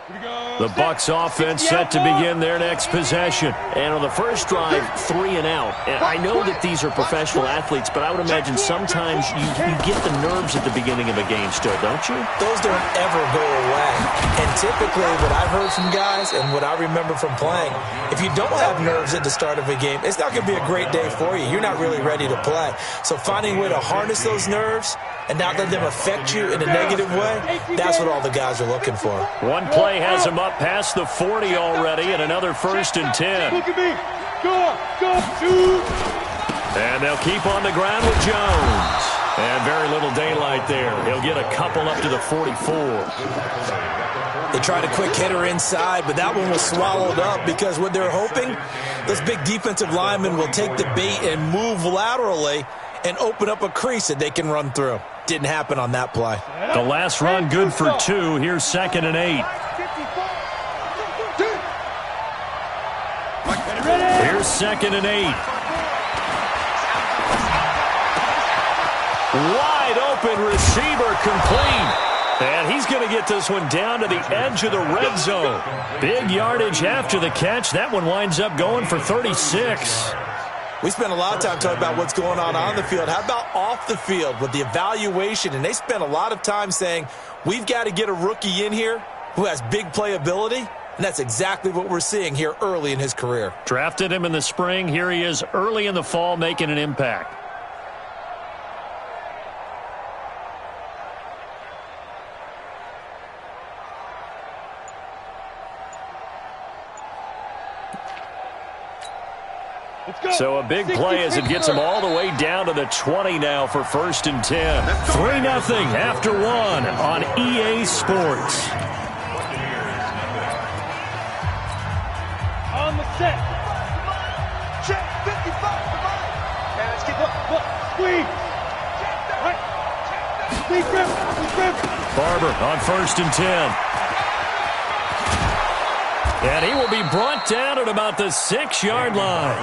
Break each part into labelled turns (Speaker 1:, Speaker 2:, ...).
Speaker 1: The Bucs offense set to begin their next possession. And on the first drive, 3 and out. And I know that these are professional athletes, but I would imagine sometimes you get the nerves at the beginning of a game still, don't you?
Speaker 2: Those don't ever go away. And typically what I've heard from guys and what I remember from playing, if you don't have nerves at the start of a game, it's not going to be a great day for you. You're not really ready to play. So finding a way to harness those nerves and not let them affect you in a negative way, that's what all the guys are looking for.
Speaker 1: One play has him up past the 40 already, and another 1st and 10.
Speaker 3: Look at me. Go, shoot.
Speaker 1: And they'll keep on the ground with Jones. And very little daylight there. He'll get a couple up to the 44.
Speaker 2: They tried a quick hitter inside, but that one was swallowed up because what they're hoping, those big defensive linemen will take the bait and move laterally and open up a crease that they can run through. Didn't happen on that play.
Speaker 1: The last run good for 2. Here's 2nd and 8. Here's 2nd and 8. Wide open receiver complete. And he's going to get this one down to the edge of the red zone. Big yardage after the catch. That one winds up going for 36.
Speaker 2: We spent a lot of time talking about what's going on the field. How about off the field with the evaluation? And they spent a lot of time saying, we've got to get a rookie in here who has big playability. And that's exactly what we're seeing here early in his career.
Speaker 1: Drafted him in the spring. Here he is early in the fall making an impact. So a big play as it gets him all the way down to the 20 now for 1st and 10. 3-0 after 1 on EA Sports.
Speaker 3: On the set. Check 55. Man, let's keep up. Squeeze. Squeeze grip.
Speaker 1: Barber on 1st and 10. And he will be brought down at about the 6-yard line.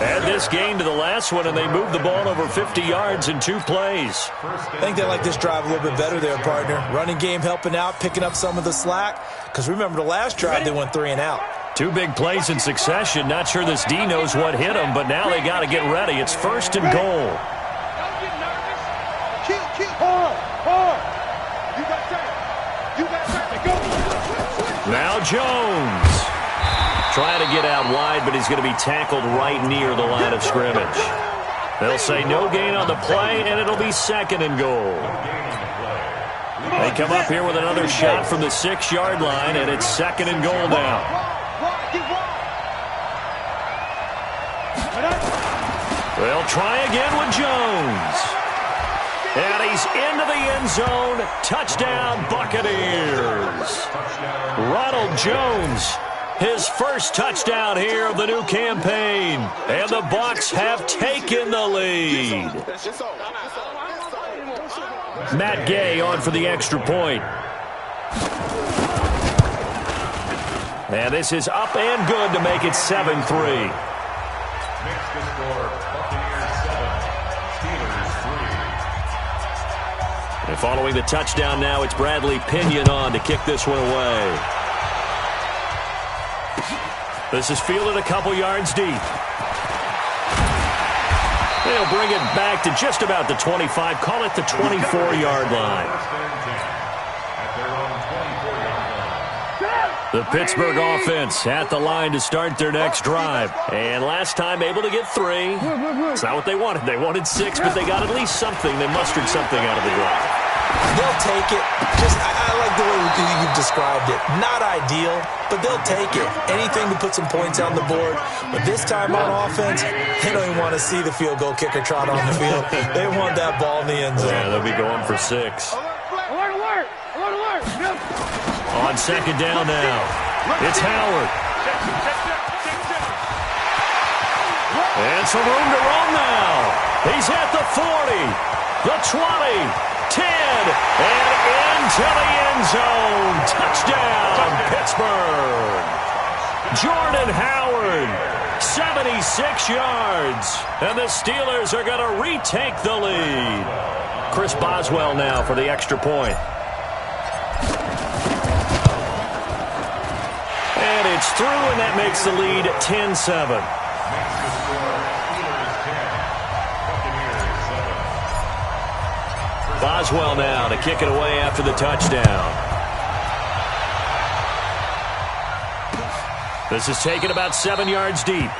Speaker 1: Add this gain to the last one, and they move the ball over 50 yards in 2 plays.
Speaker 2: I think they like this drive a little bit better there, partner. Running game helping out, picking up some of the slack. Because remember the last drive, they went 3 and out.
Speaker 1: 2 big plays in succession. Not sure this D knows what hit him, but now they got to get ready. It's 1st and goal.
Speaker 3: Don't get nervous. Kill. Hard. You got time. Go.
Speaker 1: Now Jones. Trying to get out wide, but he's going to be tackled right near the line of scrimmage. They'll say no gain on the play, and it'll be 2nd and goal. They come up here with another shot from the 6-yard line, and it's 2nd and goal now. They'll try again with Jones. And he's into the end zone. Touchdown, Buccaneers. Ronald Jones, his first touchdown here of the new campaign. And the Bucs have taken the lead. Matt Gay on for the extra point. And this is up and good to make it 7-3. And following the touchdown now, it's Bradley Pinion on to kick this one away. This is fielded a couple yards deep. They'll bring it back to just about the 25. Call it the 24-yard line. The Pittsburgh offense at the line to start their next drive. And last time able to get 3. It's not what they wanted. They wanted 6, but they got at least something. They mustered something out of the drive.
Speaker 2: They'll take it. I like the way you've described it. Not ideal, but they'll take it. Anything to put some points on the board. But this time on offense, they don't even want to see the field goal kicker trot on the field. They want that ball in the end zone.
Speaker 1: Yeah, they'll be going for 6.
Speaker 3: Alert.
Speaker 1: On 2nd down now, it's Howard. And some room to run now. He's at the 40, the 20, 10, and into the end zone. Touchdown, Pittsburgh. Jordan Howard, 76 yards. And the Steelers are going to retake the lead. Chris Boswell now for the extra point. gets through, and that makes the lead 10-7. Boswell now to kick it away after the touchdown. This is taken about 7 yards deep.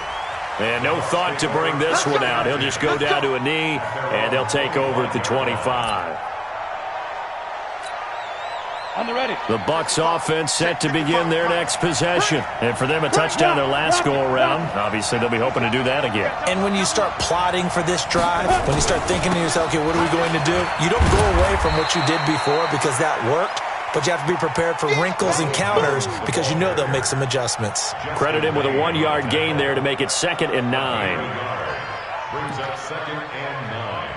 Speaker 1: And no thought to bring this one out. He'll just go down to a knee, and they'll take over at the 25.
Speaker 3: On the ready.
Speaker 1: The Bucs offense set to begin their next possession. And for them, a touchdown their last go-around. Obviously, they'll be hoping to do that again.
Speaker 2: And when you start plotting for this drive, when you start thinking to yourself, okay, what are we going to do? You don't go away from what you did before because that worked. But you have to be prepared for wrinkles and counters because you know they'll make some adjustments.
Speaker 1: Credit him with a 1-yard gain there to make it 2nd and 9.
Speaker 4: Brings up 2nd and 9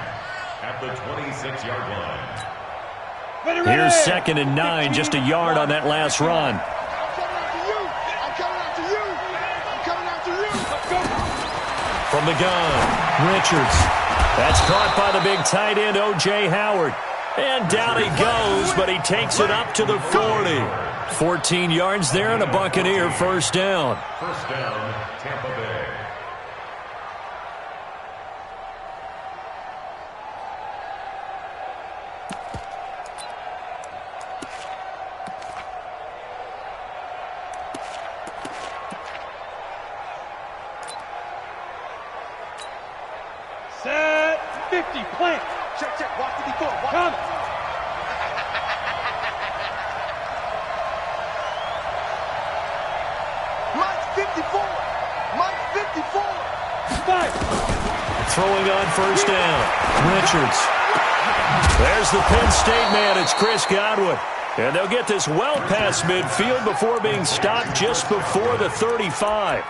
Speaker 4: at the 26-yard line.
Speaker 1: Here's 2nd and 9, just a yard on that last run.
Speaker 3: I'm coming after you. I'm coming after you. Let's go.
Speaker 1: From the gun, Richards. That's caught by the big tight end, O.J. Howard. And down he goes, but he takes it up to the 40. 14 yards there and a Buccaneer first down.
Speaker 4: First down, Tampa Bay.
Speaker 3: Set 50. Plant. Check, check. Watch 54. Watch. Come. Mike 54. Mike 54. Five.
Speaker 1: Throwing on first down. Richards. There's the Penn State man. It's Chris Godwin. And they'll get this well past midfield before being stopped just before the 35.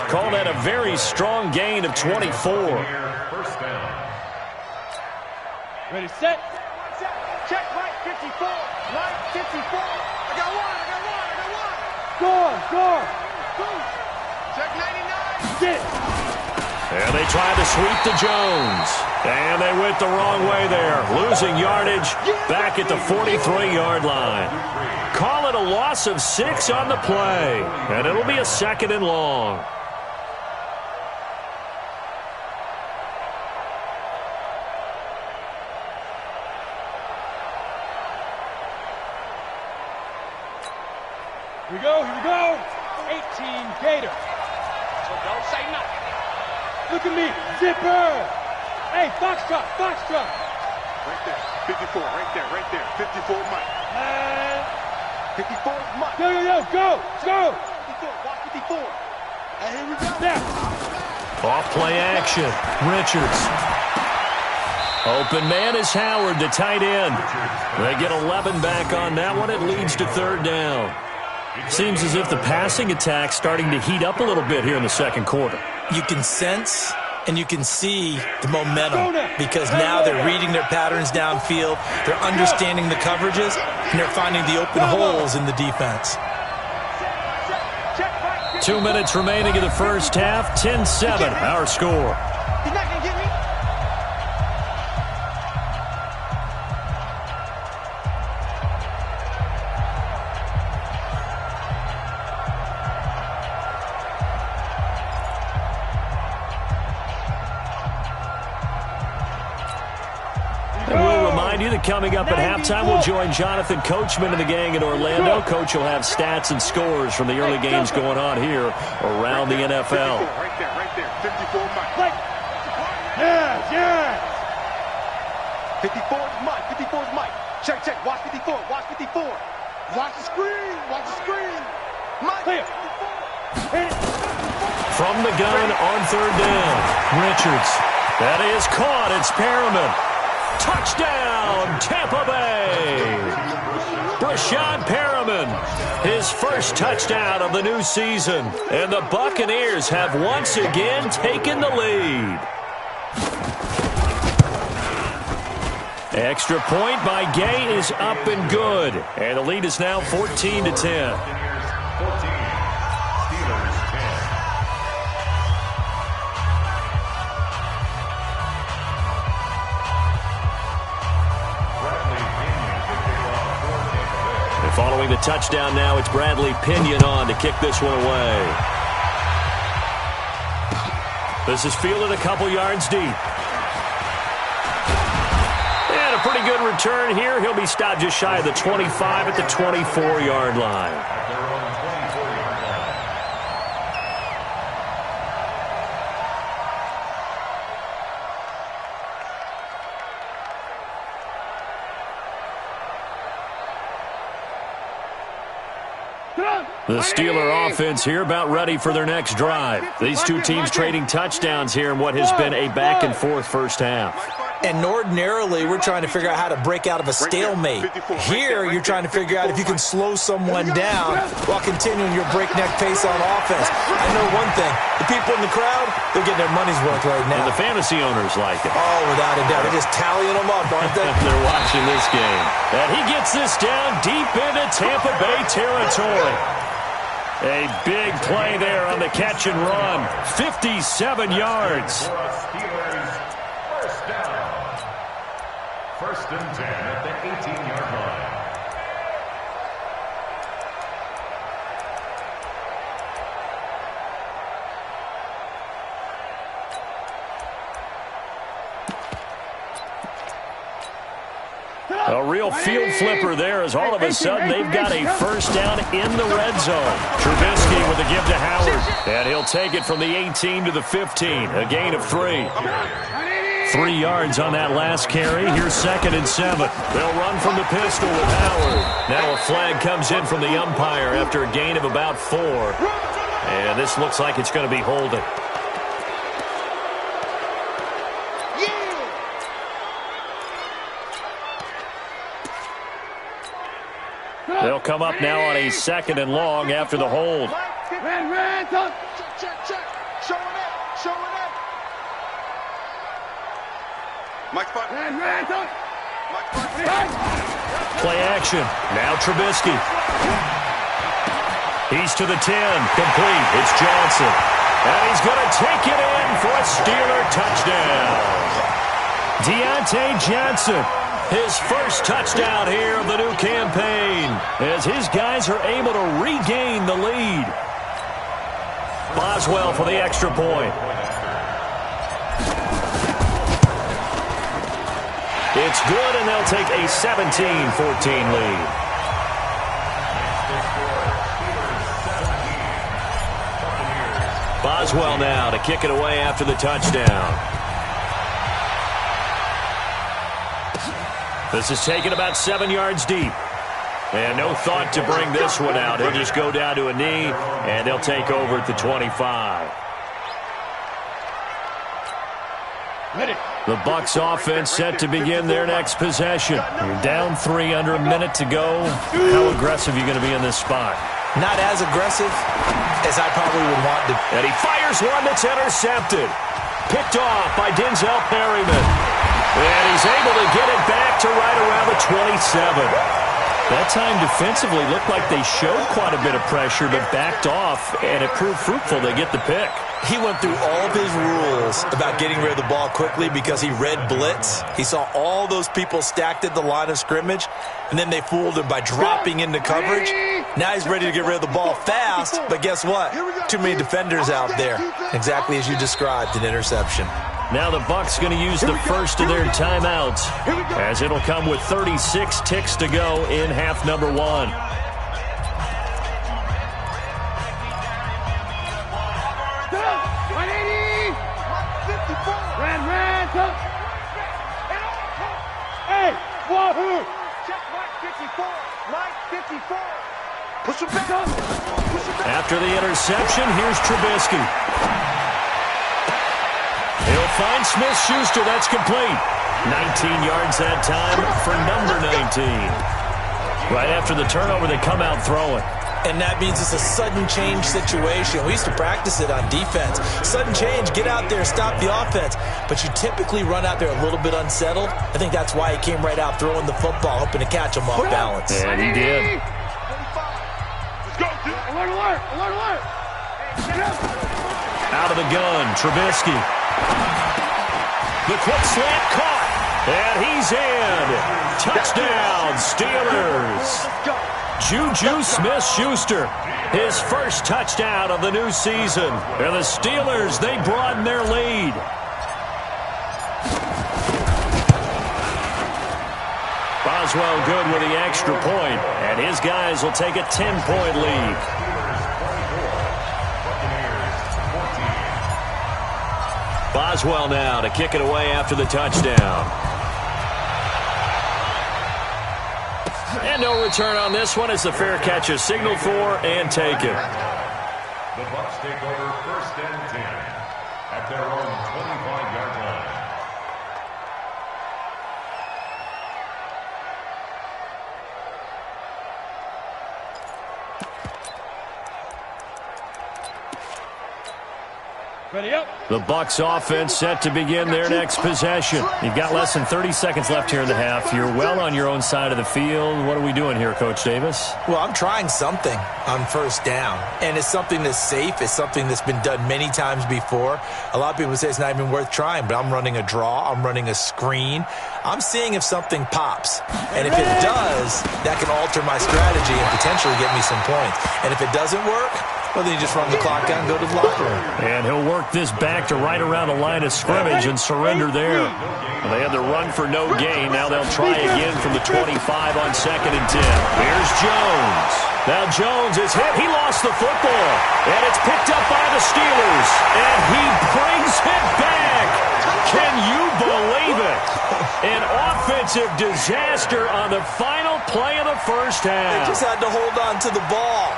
Speaker 1: Call that a very strong gain of 24.
Speaker 4: First down.
Speaker 3: Ready, set. Check, Mike 54. Mike 54. I got one. Score. Check 99. Get it.
Speaker 1: And they tried to sweep to Jones. And they went the wrong way there. Losing yardage back at the 43-yard line. Call it a loss of 6 on the play. And it'll be a 2nd and long.
Speaker 3: Here we go. 18 Gator. So don't say nothing. Look at me. Zipper. Hey, Foxtrot. Right there. 54. Right there. 54 Mike. 54 Mike. Go. 54. Watch 54. And here we go. Now.
Speaker 1: Off play action. Richards. Open man is Howard, the tight end. They get 11 back on that one. It leads to 3rd down. Seems as if the passing attack's starting to heat up a little bit here in the second quarter.
Speaker 2: You can sense and you can see the momentum because now they're reading their patterns downfield, they're understanding the coverages, and they're finding the open holes in the defense.
Speaker 1: 2 minutes remaining in the first half, 10-7, our score.
Speaker 3: He's not going to get me.
Speaker 1: Coming up at halftime, we'll join Jonathan Coachman and the gang in Orlando. Coach will have stats and scores from the early games going on here around the NFL.
Speaker 3: Right there. 54 Mike. Yeah. 54 is Mike. Check. Watch 54. Watch the screen. Mike. Clear.
Speaker 1: From the gun on 3rd down. Richards. That is caught. It's Perriman. Touchdown, Tampa Bay! Breshad Perriman, his first touchdown of the new season. And the Buccaneers have once again taken the lead. Extra point by Gay is up and good. And the lead is now 14-10. Throwing the touchdown now, it's Bradley Pinion on to kick this one away. This is fielded a couple yards deep. And a pretty good return here. He'll be stopped just shy of the 25 at the 24-yard line. The Steeler offense here about ready for their next drive. These two teams trading touchdowns here in what has been a back-and-forth first half.
Speaker 2: And ordinarily, we're trying to figure out how to break out of a stalemate. Here, you're trying to figure out if you can slow someone down while continuing your breakneck pace on offense. I know one thing. The people in the crowd, they're getting their money's worth right now.
Speaker 1: And the fantasy owners like it.
Speaker 2: Oh, without a doubt. They're just tallying them up, aren't they?
Speaker 1: They're watching this game. And he gets this down deep into Tampa Bay territory. A big play there on the catch and run. 57 yards.
Speaker 4: First and 10 at the 18-yard line.
Speaker 1: A real field flipper there as all of a sudden they've got a first down in the red zone. Trubisky with a give to Howard. And he'll take it from the 18 to the 15. A gain of 3. 3 yards on that last carry. Here's 2nd and 7. They'll run from the pistol with Howard. Now a flag comes in from the umpire after a gain of about 4. And this looks like it's going to be holding. They'll come up now on a 2nd and long after the hold. Play action. Now Trubisky. He's to the 10. Complete. It's Johnson. And he's going to take it in for a Steeler touchdown. Deontay Johnson. His first touchdown here of the new campaign as his guys are able to regain the lead. Boswell for the extra point. It's good, and they'll take a 17-14 lead. Boswell now to kick it away after the touchdown. This is taken about 7 yards deep. And no thought to bring this one out. He'll just go down to a knee, and they'll take over at the 25. The Bucs offense set to begin their next possession. You're down 3 under a minute to go. How aggressive are you going to be in this spot?
Speaker 2: Not as aggressive as I probably would want to.
Speaker 1: And he fires one that's intercepted. Picked off by Denzel Perryman. And he's able to get it back to right around the 27. That time defensively looked like they showed quite a bit of pressure but backed off, and it proved fruitful. They get the pick.
Speaker 2: He went through all of his rules about getting rid of the ball quickly because he read blitz. He saw all those people stacked at the line of scrimmage, and then they fooled him by dropping into coverage. Now he's ready to get rid of the ball fast, but guess what? Too many defenders out there. Exactly as you described, an interception.
Speaker 1: Now the Bucs going to use the first of their timeouts as it'll come with 36 ticks to go in half number 1.
Speaker 3: Hey, Wahoo! Check Mike 54. Mike 54. Push him back.
Speaker 1: After the interception, here's Trubisky. He'll find Smith-Schuster. That's complete. 19 yards that time for number 19. Right after the turnover, they come out throwing.
Speaker 2: And that means it's a sudden change situation. We used to practice it on defense. Sudden change, get out there, stop the offense. But you typically run out there a little bit unsettled. I think that's why he came right out throwing the football, hoping to catch him off balance.
Speaker 1: And he did.
Speaker 3: Let's go, dude. Alert, alert, alert, alert.
Speaker 1: Out of the gun, Trubisky. The quick slant caught. And he's in. Touchdown, Steelers. Juju Smith-Schuster. His first touchdown of the new season. And the Steelers, they broaden their lead. Boswell good with the extra point, and his guys will take a 10-point lead. Boswell now to kick it away after the touchdown. And no return on this one as the fair catch is signaled for and taken.
Speaker 4: The Bucs take over 1st and 10 at their own 25-yard line.
Speaker 3: Ready up.
Speaker 1: The Bucs offense set to begin their next possession. You've got less than 30 seconds left here in the half. You're well on your own side of the field. What are we doing here, Coach Davis?
Speaker 2: Well, I'm trying something on first down, and it's something that's safe. It's something that's been done many times before. A lot of people say it's not even worth trying, but I'm running a draw. I'm running a screen. I'm seeing if something pops, and if it does, that can alter my strategy and potentially get me some points. And if it doesn't work, well, then you just run the clock down and go to the locker room.
Speaker 1: And he'll work this back to right around the line of scrimmage and surrender there. They had the run for no gain. Now they'll try again from the 25 on 2nd and 10. Here's Jones. Now Jones is hit. He lost the football. And it's picked up by the Steelers. And he brings it back. Can you believe it? An offensive disaster on the final play of the first half.
Speaker 2: They just had to hold on to the ball.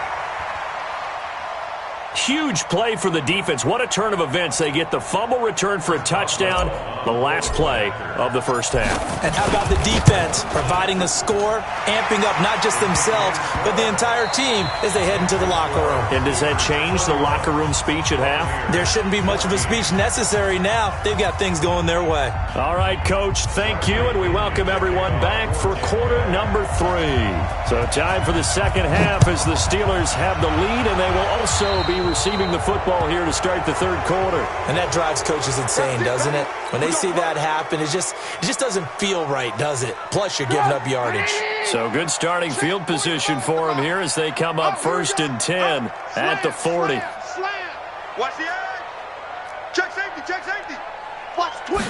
Speaker 1: Huge play for the defense. What a turn of events. They get the fumble return for a touchdown, the last play of the first half.
Speaker 2: And how about the defense providing a score, amping up not just themselves, but the entire team as they head into the locker room.
Speaker 1: And does that change the locker room speech at half?
Speaker 2: There shouldn't be much of a speech necessary now. They've got things going their way.
Speaker 1: All right, Coach, thank you, and we welcome everyone back for quarter number 3. So time for the second half as the Steelers have the lead, and they will also be receiving the football here to start the third quarter.
Speaker 2: And that drives coaches insane, doesn't it? When they see that happen, it just doesn't feel right, does it? Plus, you're giving up yardage.
Speaker 1: So good starting field position for them here as they come up 1st and 10 at the 40.
Speaker 3: Watch the edge. Check safety, check safety. Watch twist.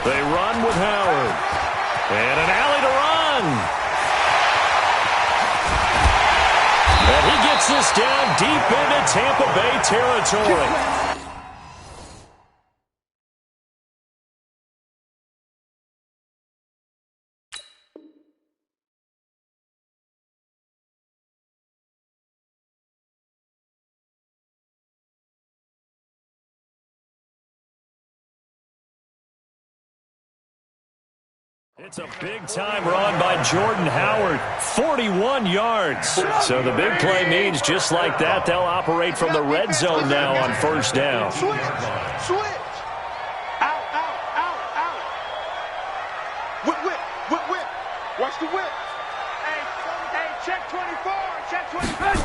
Speaker 1: They run with Howard. And an alley to run. And he gets this down deep into Tampa Bay territory. It's a big-time run by Jordan Howard, 41 yards. So the big play means just like that, they'll operate from the red zone now on first down.
Speaker 3: Switch. Out. Whip. Watch the whip. Hey, check 24, check 25.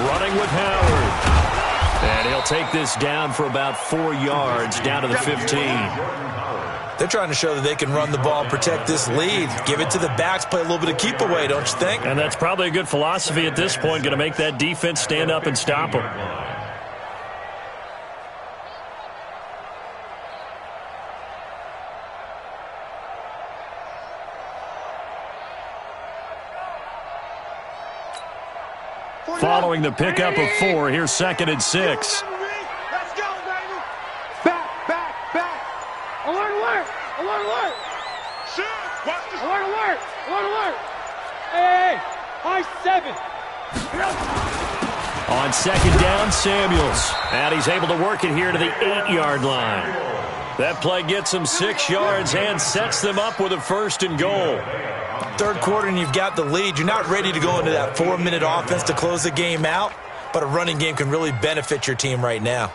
Speaker 1: Running with Howard. And he'll take this down for about 4 yards, down to the 15.
Speaker 2: They're trying to show that they can run the ball and protect this lead. Give it to the backs, play a little bit of keep away, don't you think?
Speaker 1: And that's probably a good philosophy at this point, going to make that defense stand up and stop them. Following the pickup of 4, here's 2nd and 6.
Speaker 3: Let's go, baby. Back. Alert. Shoot. Watch this. Alert. Hey. High 7.
Speaker 1: On 2nd down, Samuels. And he's able to work it here to the 8-yard line. That play gets them 6 yards and sets them up with a 1st and goal.
Speaker 2: Third quarter and you've got the lead. You're not ready to go into that 4-minute offense to close the game out, but a running game can really benefit your team right now.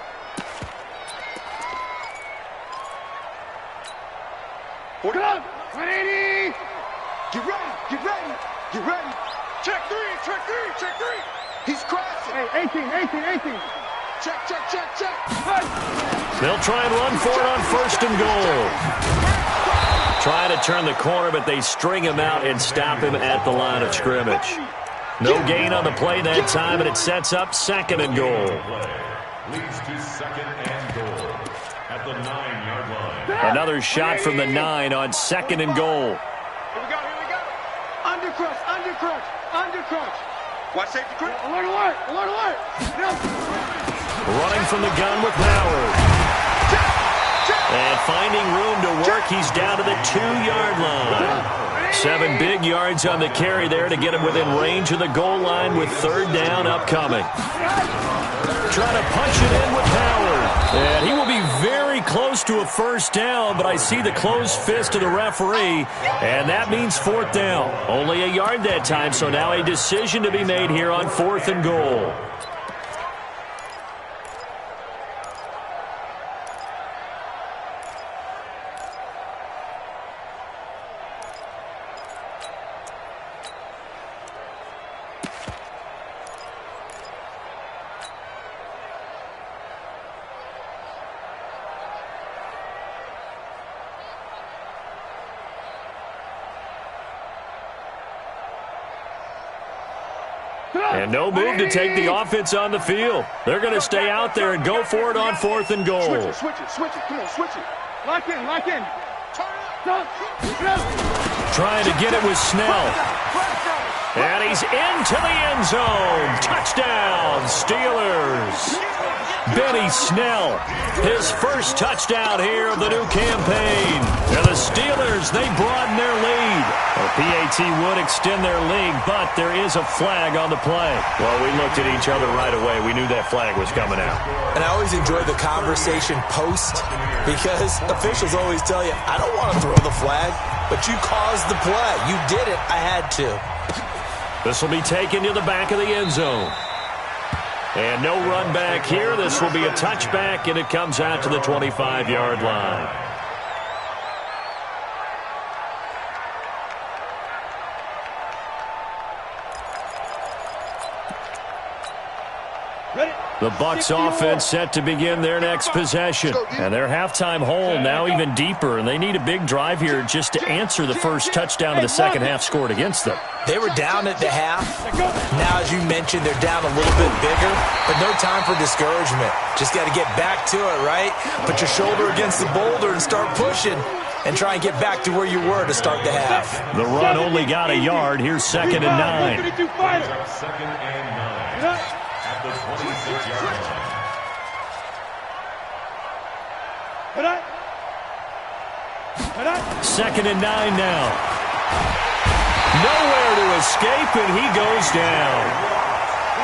Speaker 3: Hold up. 180. Get ready. Check three. He's crashing. Hey, 18. Check.
Speaker 1: They'll try and run for it on 1st and goal. Trying to turn the corner, but they string him out and stop him at the line of scrimmage. No gain on the play that time, and it sets up 2nd and goal.
Speaker 4: Leads to 2nd and goal at the 9-yard line.
Speaker 1: Another shot from the 9 on 2nd and goal.
Speaker 3: Here we go, here we go. Under crunch, under crunch, under crunch. Watch safety crunch. Alert, alert, alert, alert. No.
Speaker 1: Running from the gun with Howard. And finding room to work, he's down to the 2-yard line. 7 big yards on the carry there to get him within range of the goal line with 3rd down upcoming. Trying to punch it in with Howard. And he will be very close to a 1st down, but I see the closed fist of the referee, and that means 4th down. Only a yard that time, so now a decision to be made here on 4th and goal. And no move to take the offense on the field. They're going to stay out there and go for it on 4th and goal.
Speaker 3: Switch it, switch it. Come on, switch it. Lock in, lock in.
Speaker 1: Trying to get it with Snell. And he's into the end zone. Touchdown, Steelers. Benny Snell, his 1st touchdown here of the new campaign. And the Steelers, they broaden their lead. The PAT would extend their lead, but there is a flag on the play. Well, we looked at each other right away. We knew that flag was coming out.
Speaker 2: And I always enjoy the conversation post because officials always tell you, I don't want to throw the flag, but you caused the play. You did it. I had to.
Speaker 1: This will be taken to the back of the end zone. And no run back here. This will be a touchback, and it comes out to the 25-yard line. The Bucs offense set to begin their next possession. And their halftime hole now even deeper, and they need a big drive here just to answer the first touchdown of the second half scored against them.
Speaker 2: They were down at the half. Now, as you mentioned, they're down a little bit bigger, but no time for discouragement. Just got to get back to it, right? Put your shoulder against the boulder and start pushing and try and get back to where you were to start the half.
Speaker 1: The run only got a yard. Here's 2nd and 9.
Speaker 4: 2nd and 9 at the 26-yard line.
Speaker 1: Second and 9 now. Nowhere to escape, and he goes down.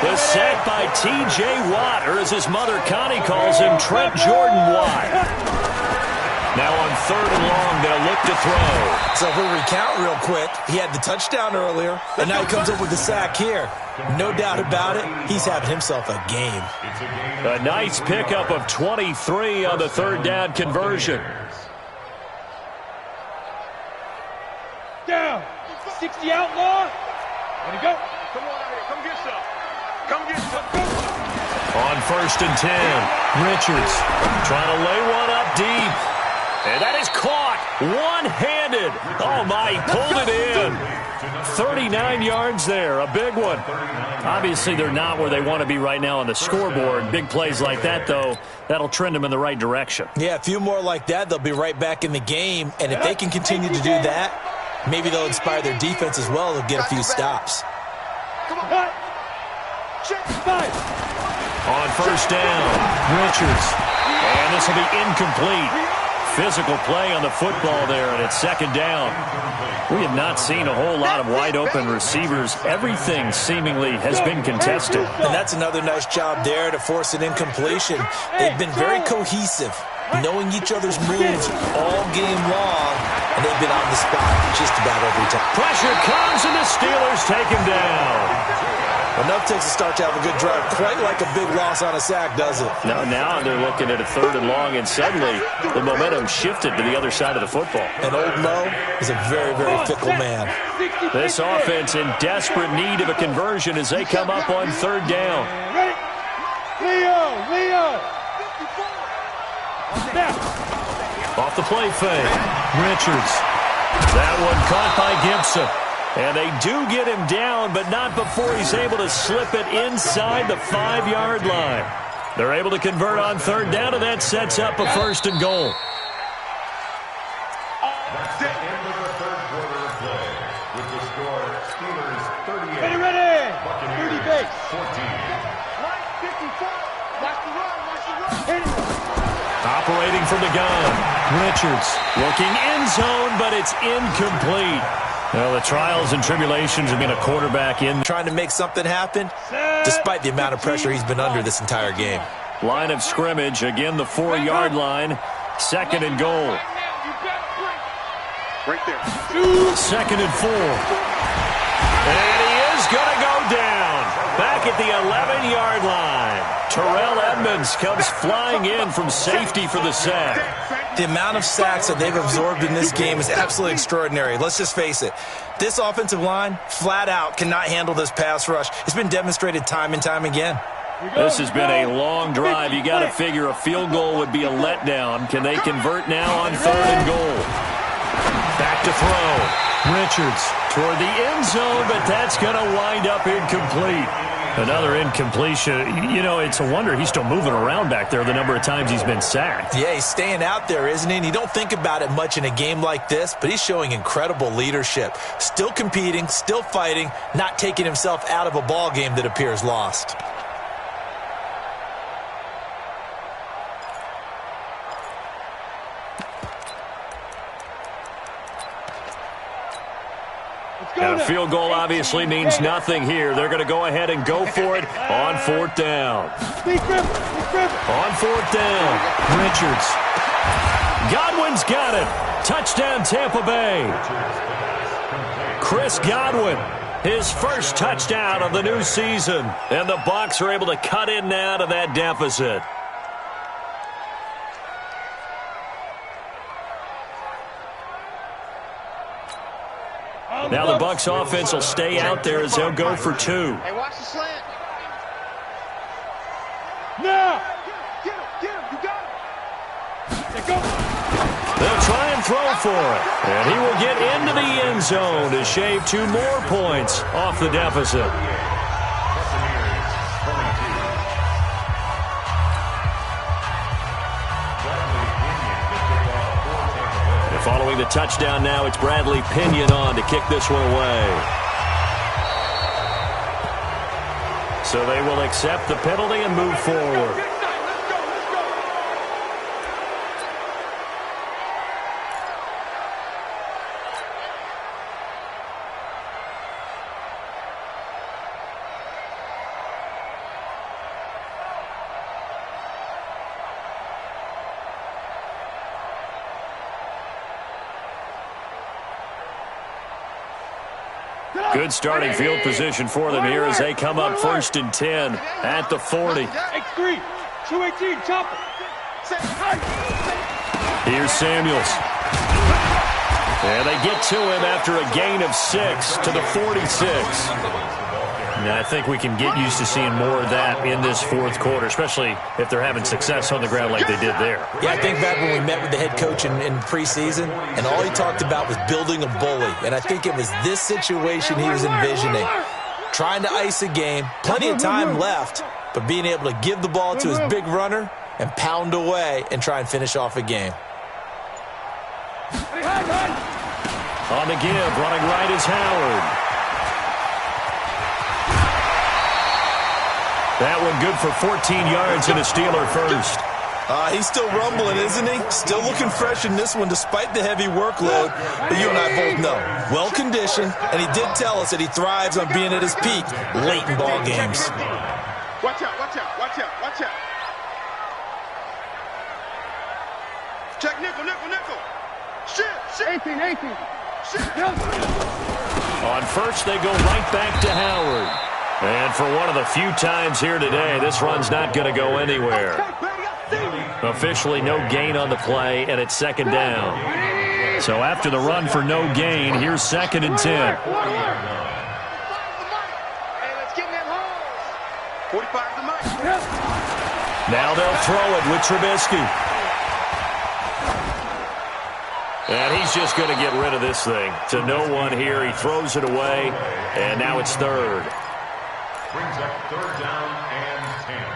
Speaker 1: The sack by T.J. Watt, or as his mother Connie calls him, Trent Jordan Watt. Now on 3rd and long, they'll look to throw.
Speaker 2: So if we recount real quick, he had the touchdown earlier, and now he comes up with the sack here. No doubt about it, he's having himself a game.
Speaker 1: A nice pickup of 23 on the 3rd down conversion.
Speaker 3: Down. 60 outlaw. Let it go. Come on out here. Come get some. Come get some.
Speaker 1: On 1st and 10, Richards trying to lay one up deep. And that is caught one-handed. Oh, my, he pulled it in. 39 yards there, a big one. Obviously, they're not where they want to be right now on the scoreboard. Big plays like that, though, that'll trend them in the right direction.
Speaker 2: Yeah, a few more like that, they'll be right back in the game. And if they can continue to do that, maybe they'll inspire their defense as well to get a few stops.
Speaker 1: On 1st down, Richards. And this will be incomplete. Physical play on the football there, and it's 2nd down. We have not seen a whole lot of wide-open receivers. Everything seemingly has been contested.
Speaker 2: And that's another nice job there to force an incompletion. They've been very cohesive, knowing each other's moves all game long, and they've been on the spot just about every time.
Speaker 1: Pressure comes, and the Steelers take him down.
Speaker 2: Enough takes a start to have a good drive. Quite like a big loss on a sack, does it?
Speaker 1: Now they're looking at a 3rd and long, and suddenly the momentum shifted to the other side of the football.
Speaker 2: And Old Mo is a very, very fickle man.
Speaker 1: This offense in desperate need of a conversion as they come up on 3rd down.
Speaker 3: Leo!
Speaker 1: Off the play fake, Richards. That one caught by Gibson. And they do get him down, but not before he's able to slip it inside the 5-yard line. They're able to convert on third down, and that sets up a 1st and goal.
Speaker 4: That's the end of the third quarter of play. With the score, Steelers 38.
Speaker 3: Ready.
Speaker 4: Buccaneers
Speaker 3: 30 base.
Speaker 4: 14.
Speaker 3: Right, 54. Watch the run. Hit it.
Speaker 1: Operating from the gun, Richards looking end zone, but it's incomplete. Well, the trials and tribulations of being a quarterback in.
Speaker 2: Trying to make something happen, despite the amount of pressure he's been under this entire game.
Speaker 1: Line of scrimmage, again the 4-yard line, 2nd and goal.
Speaker 3: Right there.
Speaker 1: 2nd and 4. And he is going to go down. Back at the 11-yard line. Terrell Edmunds comes flying in from safety for the sack.
Speaker 2: The amount of sacks that they've absorbed in this game is absolutely extraordinary. Let's just face it. This offensive line, flat out, cannot handle this pass rush. It's been demonstrated time and time again.
Speaker 1: This has been a long drive. You got to figure a field goal would be a letdown. Can they convert now on 3rd and goal? Back to throw. Richards toward the end zone, but that's going to wind up incomplete. Another incompletion. You know, it's a wonder he's still moving around back there the number of times he's been sacked.
Speaker 2: Yeah, he's staying out there, isn't he? And you don't think about it much in a game like this, but he's showing incredible leadership. Still competing, still fighting, not taking himself out of a ball game that appears lost.
Speaker 1: And a field goal obviously means nothing here. They're going to go ahead and go for it on 4th down. On 4th down, Richards. Godwin's got it. Touchdown, Tampa Bay. Chris Godwin, his first touchdown of the new season. And the Bucs are able to cut in now to that deficit. Now the Bucs offense will stay out there as they'll go for 2.
Speaker 3: Hey, watch the slant. Now. Get him. You got him. There go.
Speaker 1: They'll try and throw for it. And he will get into the end zone to shave 2 more points off the deficit. Following the touchdown now, it's Bradley Pinion on to kick this one away. So they will accept the penalty and move forward. Good starting field position for them here as they come up 1st and 10 at the 40.
Speaker 3: X3, 218, chopper.
Speaker 1: Here's Samuels. And they get to him after a gain of 6 to the 46. Now, I think we can get used to seeing more of that in this 4th quarter, especially if they're having success on the ground like they did there.
Speaker 2: Yeah, I think back when we met with the head coach in preseason, and all he talked about was building a bully. And I think it was this situation he was envisioning. Trying to ice a game, plenty of time left, but being able to give the ball to his big runner and pound away and try and finish off a game.
Speaker 1: On the give, running right is Howard. That one good for 14 yards and a Steeler first.
Speaker 2: He's still rumbling, isn't he? Still looking fresh in this one despite the heavy workload. But you and I both know, well-conditioned, and he did tell us that he thrives on being at his peak late in ball games.
Speaker 3: Watch out. Check nickel. Shit. 18. Shit.
Speaker 1: On first, they go right back to Howard. And for one of the few times here today, this run's not going to go anywhere. Officially no gain on the play, and it's 2nd down. So after the run for no gain, here's 2nd and 10. Now they'll throw it with Trubisky. And he's just going to get rid of this thing. To no one here. He throws it away, and now it's third.
Speaker 4: Brings up third down and 10.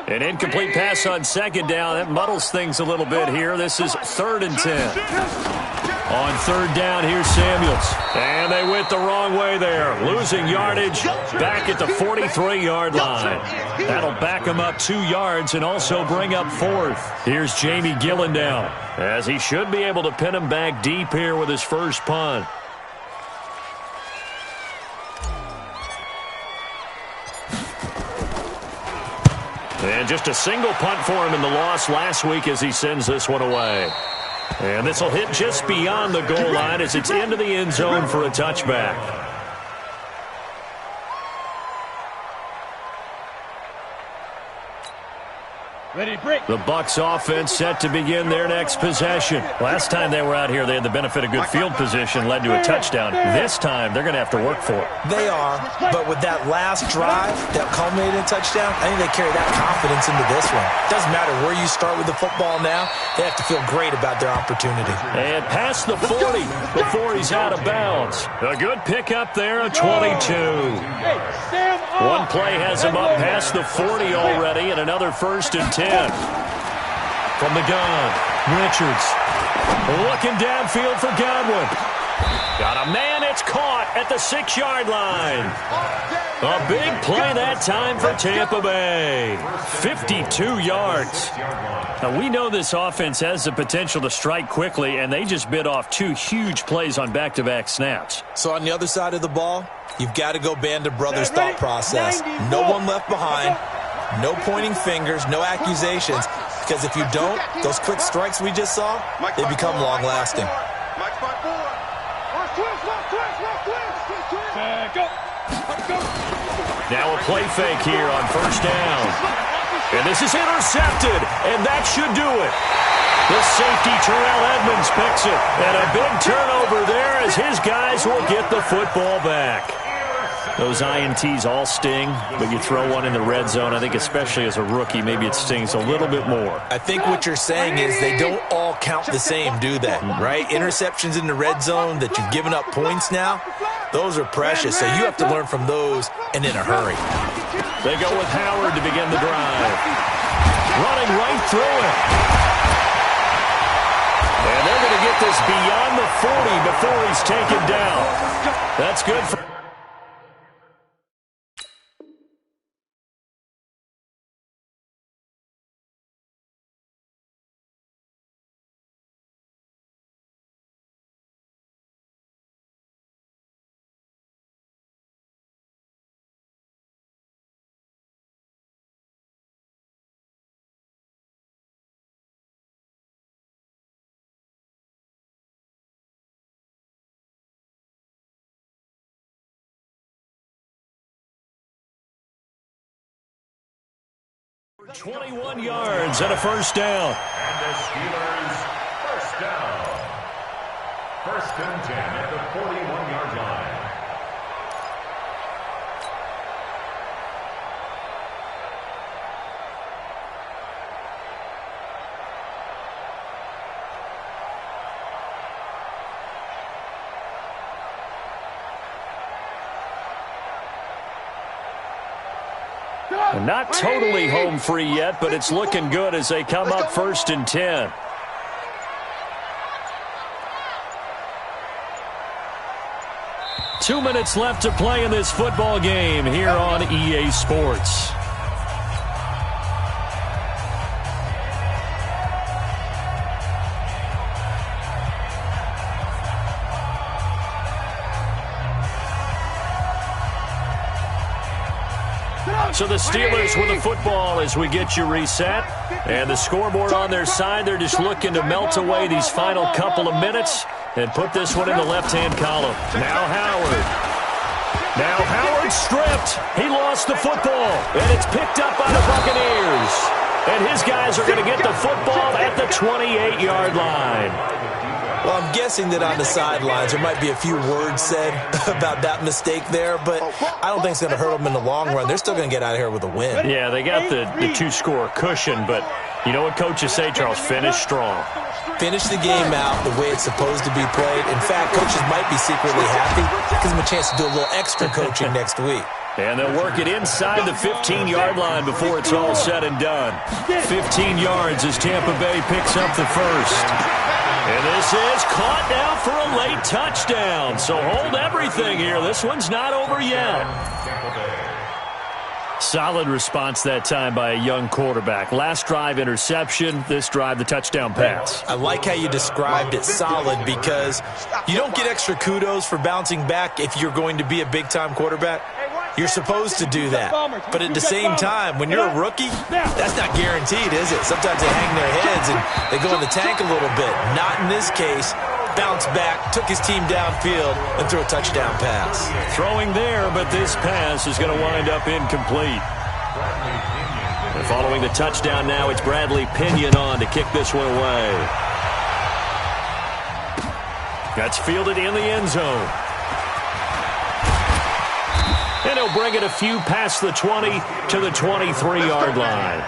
Speaker 1: An incomplete pass on second down. That muddles things a little bit here. This is 3rd and 10. On third down, here's Samuels. And they went the wrong way there. Losing yardage back at the 43-yard line. That'll back him up 2 yards and also bring up 4th. Here's Jamie Gillendown, as he should be able to pin him back deep here with his first punt. And just a single punt for him in the loss last week as he sends this one away. And this will hit just beyond the goal line as it's into the end zone for a touchback.
Speaker 3: Ready, break.
Speaker 1: The Bucs offense set to begin their next possession. Last time they were out here, they had the benefit of good field position, led to a touchdown. This time, they're going to have to work for it.
Speaker 2: They are, but with that last drive that culminated in a touchdown, I think they carry that confidence into this one. Doesn't matter where you start with the football now, they have to feel great about their opportunity.
Speaker 1: And past the 40 before he's out of bounds. A good pickup there, a 22. One play has him up past the 40 already, and another 1st and 10. From the gun, Richards looking downfield for Godwin. Got a man, it's caught at the 6-yard line. A big play that time for Tampa Bay. 52 yards. Now, we know this offense has the potential to strike quickly, and they just bit off 2 huge plays on back-to-back snaps.
Speaker 2: So on the other side of the ball, you've got to go Band of Brothers thought process. No one left behind. No pointing fingers, no accusations, because if you don't, those quick strikes we just saw, they become long-lasting.
Speaker 1: Now a play fake here on 1st down. And this is intercepted, and that should do it. The safety, Terrell Edmonds, picks it. And a big turnover there as his guys will get the football back. Those INTs all sting, but you throw one in the red zone, I think especially as a rookie, maybe it stings a little bit more.
Speaker 2: I think what you're saying is they don't all count the same, do they? Right? Interceptions in the red zone that you've given up points now, those are precious, so you have to learn from those and in a hurry.
Speaker 1: They go with Howard to begin the drive. Running right through it. And they're going to get this beyond the 40 before he's taken down. That's good for... For 21 yards and a 1st down.
Speaker 4: And the Steelers' 1st down. 1st and 10 at the 41-yard line.
Speaker 1: Not totally home free yet, but it's looking good as they come up 1st and 10. Two minutes left to play in this football game here on EA Sports. So the Steelers with the football as we get you reset. And the scoreboard on their side, they're just looking to melt away these final couple of minutes and put this one in the left-hand column. Now Howard stripped. He lost the football, and it's picked up by the Buccaneers. And his guys are going to get the football at the 28-yard line.
Speaker 2: Well, I'm guessing that on the sidelines there might be a few words said about that mistake there, but I don't think it's going to hurt them in the long run. They're still going to get out of here with a win.
Speaker 1: Yeah, they got the two-score cushion, but you know what coaches say, Charles? Finish strong.
Speaker 2: Finish the game out the way it's supposed to be played. In fact, coaches might be secretly happy. It gives them a chance to do a little extra coaching next week.
Speaker 1: And they'll work it inside the 15-yard line before it's all said and done. 15 yards as Tampa Bay picks up the first. And this is caught now for a late touchdown. So hold everything here. This one's not over yet. Solid response that time by a young quarterback. Last drive, interception. This drive, the touchdown pass.
Speaker 2: I like how you described it solid because you don't get extra kudos for bouncing back if you're going to be a big-time quarterback. You're supposed to do that. But at the same time, when you're a rookie, that's not guaranteed, is it? Sometimes they hang their heads and they go in the tank a little bit. Not in this case. Bounced back, took his team downfield, and threw a touchdown pass.
Speaker 1: Throwing there, but this pass is going to wind up incomplete. And following the touchdown now, it's Bradley Pinion on to kick this one away. That's fielded in the end zone. And he'll bring it a few past the 20 to the 23-yard line.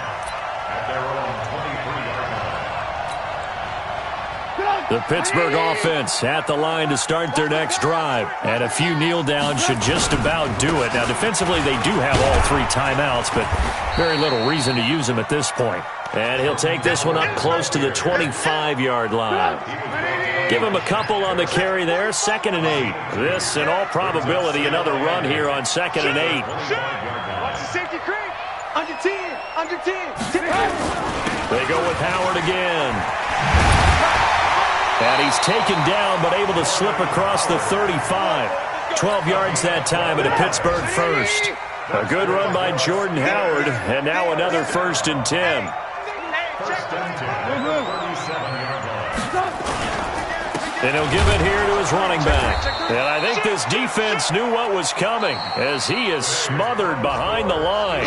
Speaker 1: The Pittsburgh offense at the line to start their next drive. And a few kneel downs should just about do it. Now, defensively, they do have all three timeouts, but very little reason to use them at this point. And he'll take this one up close to the 25-yard line. Give him a couple on the carry there. 2nd and 8. This, in all probability, another run here on 2nd and 8.
Speaker 3: Watch the safety creep. Under 10. Under 10.
Speaker 1: They go with Howard again. And he's taken down, but able to slip across the 35. 12 yards that time at a Pittsburgh first. A good run by Jordan Howard, and now another 1st and 10. And he'll give it here to his running back. And I think this defense knew what was coming as he is smothered behind the line.